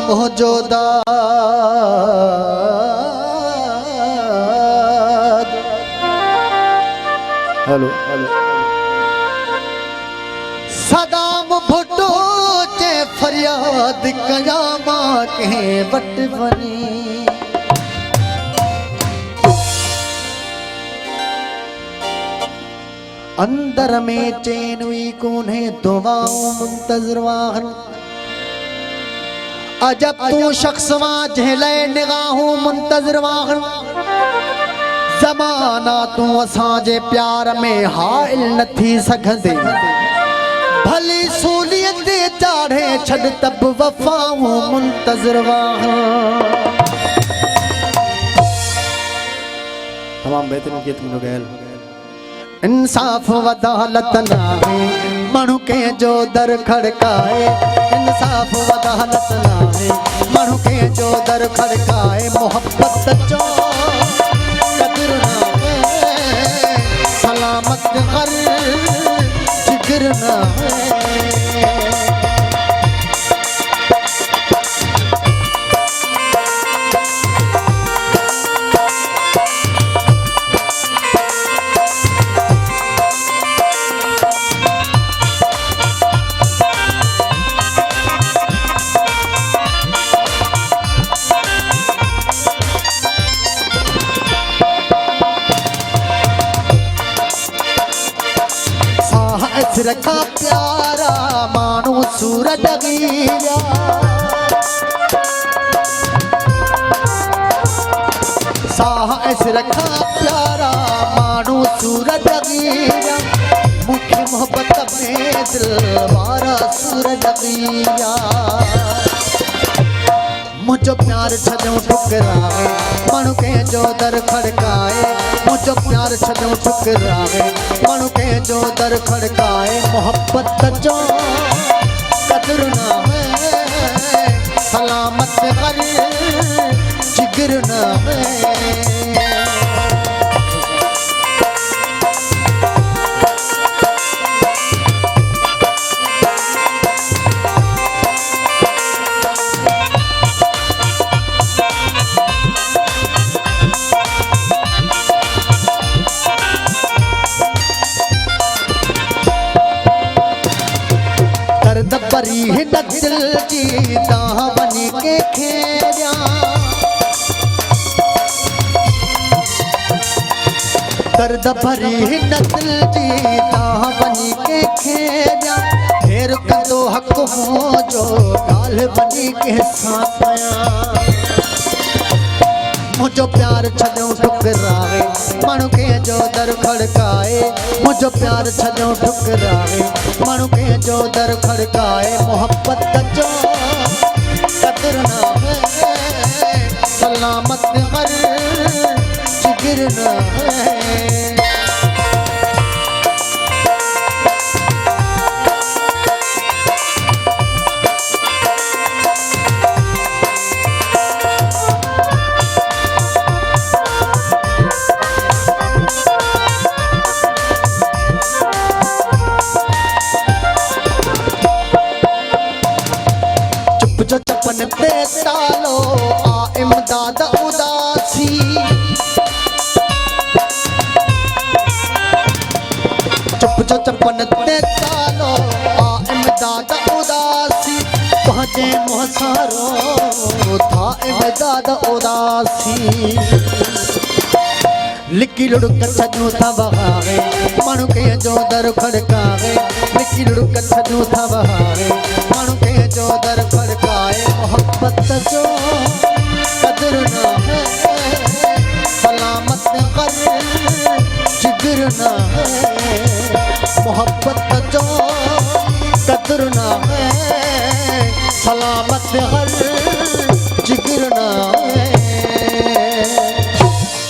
मोजोदाद। Hello hello. Saddam Bhutto चे फरियाद कयामा के वट बनी। अंदर में चैन हुई कोने दुआओं मुंतजर वाहन। अजब तू शख्स झेले निगाहों मुंतजर वाहन। ज़माना तू असांजे प्यार में हाइल न थी सघंदे। भली सूलियत चाढ़े छड़ तब वफ़ाऊं मुंतजर वाहन। तमाम बेहतरीन गीत मुनो गैल। इंसाफ वदालत नाहे माण्हू के जो दर खड़काए। इंसाफ वदालत नाहे माण्हू के जो दर खड़काए। मोहब्बत जो कदर नाहे सलामत कर जिगर नाहे। रखा प्यारा मानू सूरज गिरा। साह ऐसे रखा प्यारा मानू सूरज गिरा। मुख्य मोहब्बत में दिल मारा सूरज गिरा। मुझो प्यार छॾूं ठुकराए माण्हू के जो दर खड़काए। मुझो प्यार छॾूं ठुकराए माण्हू के जो दर खड़काए। मोहब्बत जो कदर ना है सलामत कर जिगर ना है। परी हिन दिल जी दाह बनी के खेरिया। दर्द भरी हिन दिल जी दाह बनी के खेरिया। ढेर कंदो हक हो जो गाल बनी के साथया। मुझो प्यार छॾूं ठुकराए माण्हू के जो दर खड़काए। मुझो प्यार छॾूं ठुकराए माण्हू के जो दर खड़काए। मोहब्बत जो कदर ना है सलामत कर जिगर ना है। जो चपन पे तालो आ इमदाद उदासी। चुप जो चपन पे तालो आ इमदाद उदासी। पहुँचे मुहसारो था इमदाद उदासी। लिकी लुड़क छॾूं था बहारे माण्हू के जो दर खड़काए। लिकी लुड़क छॾूं था बहारे माण्हू के जो दर खड़काए। मोहब्बत जो कदर ना है सलामत कर जिगर ना है। मोहब्बत जो कदर ना है सलामत कर जिगर ना है।